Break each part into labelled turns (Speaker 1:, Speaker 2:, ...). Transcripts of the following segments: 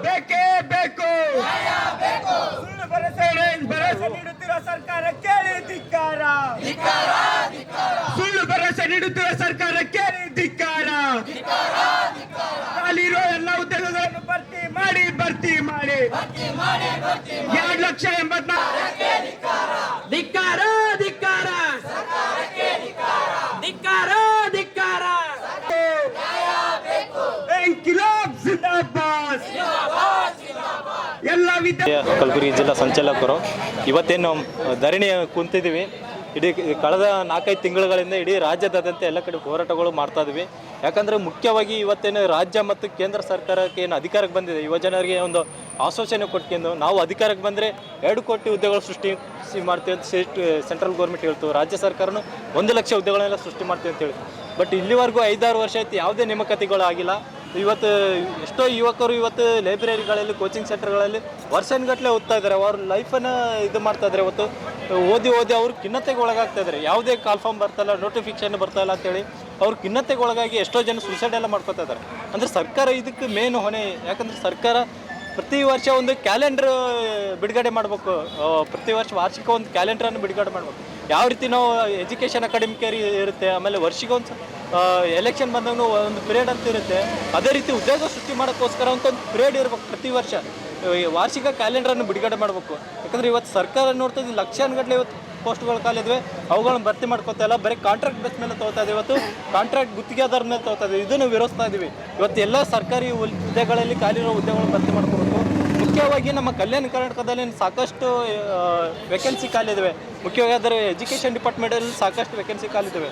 Speaker 1: ಬೇಕೇ ಬೇಕು. ಸುಳ್ಳು ಭರವಸೆ ನೀಡುತ್ತಿರುವ ಸರ್ಕಾರಕ್ಕೆ ಧಿಕ್ಕಾರ. ಸುಳ್ಳು ಭರವಸೆ ನೀಡುತ್ತಿರುವ ಸರ್ಕಾರಕ್ಕೆ ಧಿಕ್ಕಾರ. ಅಲ್ಲಿರೋ ಎಲ್ಲ ಉದ್ಯೋಗಗಳನ್ನು ಭರ್ತಿ ಮಾಡಿ 2,84,000 ಧಿಕ್ಕಾರ ಧಿಕ್ಕಾರ ಧಿಕ್ಕಾರ ಧಿಕ್ಕಾರ. ಇನ್ಕಿಲಾಬ್ ಜಿಂದಾಬಾದ್. ಎಲ್ಲ
Speaker 2: ಕಲಬುರಗಿ ಜಿಲ್ಲಾ ಸಂಚಾಲಕರು ಇವತ್ತೇನು ಧರಣಿ ಕುಂತಿದ್ದೀವಿ. ಇಡೀ ಕಳೆದ 4-5 ತಿಂಗಳುಗಳಿಂದ ಇಡೀ ರಾಜ್ಯದಾದ್ಯಂತ ಎಲ್ಲ ಕಡೆ ಹೋರಾಟಗಳು ಮಾಡ್ತಾ ಇದ್ವಿ. ಯಾಕಂದರೆ ಮುಖ್ಯವಾಗಿ ಇವತ್ತೇನು ರಾಜ್ಯ ಮತ್ತು ಕೇಂದ್ರ ಸರ್ಕಾರಕ್ಕೆ ಏನು ಅಧಿಕಾರಕ್ಕೆ ಬಂದಿದೆ, ಯುವಜನರಿಗೆ ಒಂದು ಆಶ್ವಾಸನೆ ಕೊಟ್ಕೊಂಡು ನಾವು ಅಧಿಕಾರಕ್ಕೆ ಬಂದರೆ 2 ಕೋಟಿ ಹುದ್ದೆಗಳು ಸೃಷ್ಟಿ ಮಾಡ್ತೀವಿ ಅಂತ ಸೆಂಟ್ರಲ್ ಗೌರ್ಮೆಂಟ್ ಹೇಳ್ತು. ರಾಜ್ಯ ಸರ್ಕಾರನು 1 ಲಕ್ಷ ಹುದ್ದೆಗಳನ್ನೆಲ್ಲ ಸೃಷ್ಟಿ ಮಾಡ್ತೀವಿ ಅಂತ ಹೇಳಿ. ಬಟ್ ಇಲ್ಲಿವರೆಗೂ 5-6 ವರ್ಷ ಆಯ್ತು, ಯಾವುದೇ ನೇಮಕಾತಿಗಳು ಆಗಿಲ್ಲ. ಇವತ್ತು ಎಷ್ಟೋ ಯುವಕರು ಇವತ್ತು ಲೈಬ್ರರಿಗಳಲ್ಲಿ, ಕೋಚಿಂಗ್ ಸೆಂಟರ್ಗಳಲ್ಲಿ ವರ್ಷಗಟ್ಟಲೆ ಓದ್ತಾ ಇದ್ದಾರೆ. ಅವ್ರ ಲೈಫನ್ನು ಇದು ಮಾಡ್ತಾ ಇದ್ದಾರೆ. ಇವತ್ತು ಓದಿ ಅವ್ರು ಖಿನ್ನತೆಗೆ ಒಳಗಾಗ್ತಾ ಇದ್ದಾರೆ. ಯಾವುದೇ ಕಾಲ್ ಫಾರ್ಮ್ ಬರ್ತಾಯಿಲ್ಲ, ನೋಟಿಫಿಕೇಶನ್ ಬರ್ತಾಯಿಲ್ಲ ಅಂತೇಳಿ ಅವ್ರು ಖಿನ್ನತೆಗೆ ಒಳಗಾಗಿ ಎಷ್ಟೋ ಜನ ಸೂಸೈಡ್ ಎಲ್ಲ ಮಾಡ್ಕೊತಾ ಇದ್ದಾರೆ. ಅಂದರೆ ಸರ್ಕಾರ ಇದಕ್ಕೆ ಮೇನ್ ಹೊಣೆ. ಯಾಕಂದರೆ ಸರ್ಕಾರ ಪ್ರತಿ ವರ್ಷ ಒಂದು ಕ್ಯಾಲೆಂಡರ್ ಬಿಡುಗಡೆ ಮಾಡಬೇಕು. ಪ್ರತಿ ವರ್ಷ ವಾರ್ಷಿಕ ಒಂದು ಕ್ಯಾಲೆಂಡ್ರನ್ನು ಬಿಡುಗಡೆ ಮಾಡಬೇಕು. ಯಾವ ರೀತಿ ನಾವು ಎಜುಕೇಷನ್ ಅಕಾಡೆಮಿಕ್ ಇರುತ್ತೆ, ಆಮೇಲೆ ವರ್ಷಿಗೊಂದು ಎಲೆಕ್ಷನ್ ಬಂದಾಗ ಒಂದು ಪಿರಿಯಡ್ ಅಂತ ಇರುತ್ತೆ. ಅದೇ ರೀತಿ ಉದ್ಯೋಗ ಸೃಷ್ಟಿ ಮಾಡೋಕ್ಕೋಸ್ಕರ ಅಂತ ಒಂದು ಪಿರಿಯಡ್ ಇರಬೇಕು. ಪ್ರತಿ ವರ್ಷ ವಾರ್ಷಿಕ ಕ್ಯಾಲೆಂಡರನ್ನು ಬಿಡುಗಡೆ ಮಾಡಬೇಕು. ಯಾಕಂದರೆ ಇವತ್ತು ಸರ್ಕಾರ ನೋಡ್ತದೆ ಲಕ್ಷಾನುಗಟ್ಟಲೆ ಇವತ್ತು ಪೋಸ್ಟ್ಗಳು ಖಾಲಿದ್ವಿ, ಅವುಗಳನ್ನ ಭರ್ತಿ ಮಾಡ್ಕೊತಾ ಇಲ್ಲ. ಬರೀ ಕಾಂಟ್ರಾಕ್ಟ್ ಬೇಸ್ ಮೇಲೆ ತೊಗೊತಾ ಇದ್ದೀವಿ. ಇವತ್ತು ಕಾಂಟ್ರಾಕ್ಟ್ ಗುತ್ತಿಗೆದಾರ ಮೇಲೆ ತೊಗೊತಾ ಇದ್ದೀವಿ. ಇದನ್ನು ವಿರೋಧಿಸ್ತಾ ಇದ್ದೀವಿ. ಇವತ್ತು ಎಲ್ಲ ಸರ್ಕಾರಿ ಹುದ್ದೆಗಳಲ್ಲಿ ಖಾಲಿರೋ ಹುದ್ದೆಗಳನ್ನು ಭರ್ತಿ ಮಾಡ್ಕೋಬೇಕು. ಮುಖ್ಯವಾಗಿ ನಮ್ಮ ಕಲ್ಯಾಣ ಕರ್ನಾಟಕದಲ್ಲಿ ಸಾಕಷ್ಟು ವೇಕೆನ್ಸಿ ಖಾಲಿದ್ದಾವೆ. ಮುಖ್ಯವಾಗಿ ಅದರ ಎಜುಕೇಷನ್ ಡಿಪಾರ್ಟ್ಮೆಂಟಲ್ಲಿ ಸಾಕಷ್ಟು ವೇಕೆನ್ಸಿ ಖಾಲಿದ್ದಾವೆ.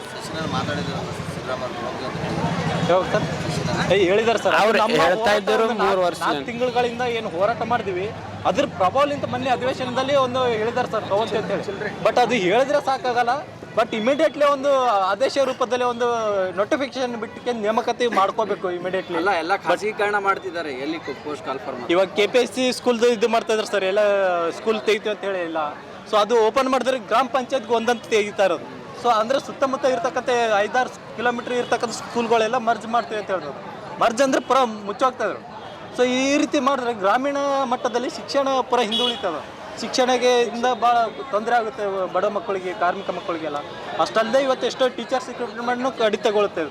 Speaker 2: ಹೇಳಿದಾರೆ ಸರ್. ಅವ್ರು ಹೇಳ್ತಾ ಇದ್ದರು 4 ತಿಂಗಳುಗಳಿಂದ ಏನು ಹೋರಾಟ ಮಾಡಿದ್ವಿ, ಅದ್ರ ಪ್ರಭಾವಲಿಂದ ಮೊನ್ನೆ ಅಧಿವೇಶನದಲ್ಲಿ ಒಂದು ಹೇಳಿದಾರೆ ಸರ್ ತಗೊಂತ ಅಂತೇಳಿ. ಬಟ್ ಅದು ಹೇಳಿದ್ರೆ ಸಾಕಾಗಲ್ಲ. ಬಟ್ ಇಮಿಡಿಯೇಟ್ಲಿ ಒಂದು ಆದೇಶ ರೂಪದಲ್ಲಿ ಒಂದು ನೋಟಿಫಿಕೇಶನ್ ಬಿಟ್ಟು ನೇಮಕಾತಿ ಮಾಡ್ಕೋಬೇಕು ಇಮಿಡಿಯೇಟ್ಲಿ.
Speaker 3: ಎಲ್ಲ ಖಾಸಗೀಕರಣ ಮಾಡ್ತಿದ್ದಾರೆ. ಎಲ್ಲಿ ಪೋಸ್ಟ್ ಕಾಲ್ಫಾರ್ಮ್
Speaker 2: ಇವಾಗ KPSC ಸ್ಕೂಲ್ದು ಇದು ಮಾಡ್ತಾ ಇದ್ದಾರೆ ಸರ್. ಎಲ್ಲ ಸ್ಕೂಲ್ ತೆಗಿತೀವಿ ಅಂತ ಹೇಳಿ ಇಲ್ಲ. ಸೊ ಅದು ಓಪನ್ ಮಾಡಿದ್ರೆ ಗ್ರಾಮ ಪಂಚಾಯತ್ಗೆ ಒಂದಂತ ತೆಗಿತಾ ಇರೋದು. ಸೊ ಅಂದರೆ ಸುತ್ತಮುತ್ತ ಇರ್ತಕ್ಕಂಥ 5-6 ಕಿಲೋಮೀಟ್ರ್ ಇರ್ತಕ್ಕಂಥ ಸ್ಕೂಲ್ಗಳೆಲ್ಲ ಮರ್ಜ್ ಮಾಡ್ತೀವಿ ಅಂತ ಹೇಳಿದ್ರು. ಮರ್ಜ್ ಅಂದರೆ ಪುರ ಮುಚ್ಚೋಗ್ತಾ ಇದ್ರು. ಸೊ ಈ ರೀತಿ ಮಾಡಿದ್ರೆ ಗ್ರಾಮೀಣ ಮಟ್ಟದಲ್ಲಿ ಶಿಕ್ಷಣ ಪುರ ಹಿಂದುಳಿತದ. ಶಿಕ್ಷಣಕ್ಕೆ ಇಂದ ಭಾಳ ತೊಂದರೆ ಆಗುತ್ತೆ ಬಡ ಮಕ್ಕಳಿಗೆ, ಕಾರ್ಮಿಕ ಮಕ್ಕಳಿಗೆಲ್ಲ. ಅಷ್ಟಲ್ಲದೆ ಇವತ್ತು ಎಷ್ಟೋ ಟೀಚರ್ಸ್ ರಿಕ್ರೂಟ್ಮೆಂಟ್ನು ಕಡಿತಗೊಳ್ಳುತ್ತೆ.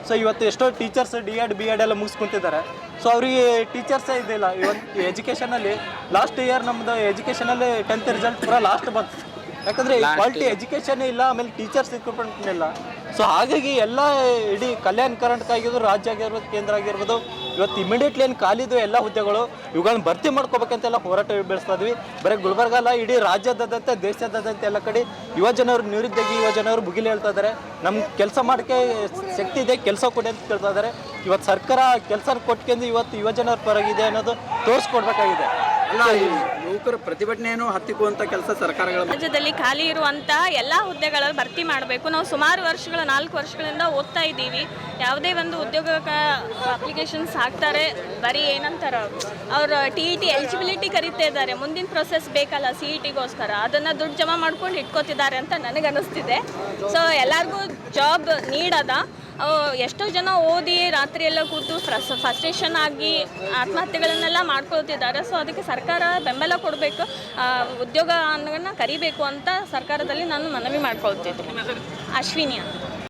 Speaker 2: ಸೊ ಇವತ್ತು ಎಷ್ಟೋ ಟೀಚರ್ಸ್ D.Ed B.Ed ಎಲ್ಲ ಮುಗಿಸ್ಕೊಂತಿದ್ದಾರೆ. ಸೊ ಅವರಿಗೆ ಟೀಚರ್ಸೇ ಇದಿಲ್ಲ. ಇವತ್ತು ಎಜುಕೇಷನಲ್ಲಿ ಲಾಸ್ಟ್ ಇಯರ್ ನಮ್ಮದು ಎಜುಕೇಷನಲ್ಲಿ 10th ರಿಸಲ್ಟ್ ಪೂರ ಲಾಸ್ಟ್ ಬಂತು. ಯಾಕಂದರೆ ಕ್ವಾಲಿಟಿ ಎಜುಕೇಷನ್ ಇಲ್ಲ, ಆಮೇಲೆ ಟೀಚರ್ಸ್ ರಿಕ್ರೂಟ್ಮೆಂಟ್ ಇಲ್ಲ. ಸೊ ಹಾಗಾಗಿ ಎಲ್ಲ ಇಡೀ ಕಲ್ಯಾಣ ಕರ್ನಾಟಕ ಆಗಿರ್ಬೋದು, ರಾಜ್ಯ ಆಗಿರ್ಬೋದು, ಕೇಂದ್ರ ಆಗಿರ್ಬೋದು, ಇವತ್ತು ಇಮಿಡಿಯೇಟ್ಲಿ ಏನು ಖಾಲಿದ್ದು ಎಲ್ಲ ಹುದ್ದೆಗಳು ಇವುಗಳನ್ನ ಭರ್ತಿ ಮಾಡ್ಕೋಬೇಕಂತೆಲ್ಲ ಹೋರಾಟ ಬೆಳೆಸ್ತಾ ಇದ್ವಿ. ಬರೀ ಗುಲ್ಬರ್ಗ ಅಲ್ಲ, ಇಡೀ ರಾಜ್ಯದಾದ್ಯಂತ ದೇಶದಾದ್ಯಂತ ಎಲ್ಲ ಕಡೆ ಯುವಜನರು, ನಿರುದ್ಯೋಗಿ ಯುವಜನರು ಭುಗಿಲಿ ಹೇಳ್ತಾ ಇದ್ದಾರೆ. ನಮ್ಗೆ ಕೆಲಸ ಮಾಡೋಕ್ಕೆ ಶಕ್ತಿ ಇದೆ, ಕೆಲಸ ಕೊಡಿ ಅಂತ ಕೇಳ್ತಾ ಇದ್ದಾರೆ. ಇವತ್ತು ಸರ್ಕಾರ ಕೆಲಸ ಕೊಟ್ಕೊಂಡು ಇವತ್ತು ಯುವಜನರ ಪರಗಿದೆ ಅನ್ನೋದು ತೋರಿಸ್ಕೊಡ್ಬೇಕಾಗಿದೆ.
Speaker 3: ಅಲ್ಲ, ಯುವಕರ ಪ್ರತಿಭಟನೆಯನ್ನು ಹತ್ತಿಕ್ಕುವಂಥ ಕೆಲಸ ಸರ್ಕಾರಗಳ
Speaker 4: ರಾಜ್ಯದಲ್ಲಿ ಖಾಲಿ ಇರುವಂಥ ಎಲ್ಲ ಹುದ್ದೆಗಳನ್ನು ಭರ್ತಿ ಮಾಡಬೇಕು. ನಾವು ಸುಮಾರು 4 ವರ್ಷಗಳಿಂದ ಓದ್ತಾ ಇದ್ದೀವಿ. ಯಾವುದೇ ಒಂದು ಉದ್ಯೋಗಕ್ಕೆ ಅಪ್ಲಿಕೇಶನ್ಸ್ ಹಾಕ್ತಾರೆ, ಬರೀ ಏನಂತಾರ ಅವ್ರು TET ಎಲಿಜಿಬಿಲಿಟಿ ಕರಿತಾ ಇದ್ದಾರೆ. ಮುಂದಿನ ಪ್ರೊಸೆಸ್ ಬೇಕಲ್ಲ CETಗೋಸ್ಕರ, ಅದನ್ನು ದುಡ್ಡು ಜಮಾ ಮಾಡ್ಕೊಂಡು ಇಟ್ಕೋತಿದ್ದಾರೆ ಅಂತ ನನಗನ್ನಿಸ್ತಿದೆ. ಸೊ ಎಲ್ಲರಿಗೂ ಜಾಬ್ ನೀಡದ. ಎಷ್ಟೋ ಜನ ಓದಿ ರಾತ್ರಿ ಎಲ್ಲ ಕೂತು ಫ್ರಸ್ಟ್ರೇಷನ್ ಆಗಿ ಆತ್ಮಹತ್ಯೆಗಳನ್ನೆಲ್ಲ ಮಾಡ್ಕೊಳ್ತಿದ್ದಾರೆ. ಸೊ ಅದಕ್ಕೆ ಸರ್ಕಾರ ಬೆಂಬಲ ಕೊಡಬೇಕು, ಉದ್ಯೋಗ ಅನ್ನೋದನ್ನು ಕರಿಬೇಕು ಅಂತ ಸರ್ಕಾರದಲ್ಲಿ ನಾನು ಮನವಿ ಮಾಡ್ಕೊಳ್ತಿದ್ದೆ. ಅಶ್ವಿನಿ ಅಂತ.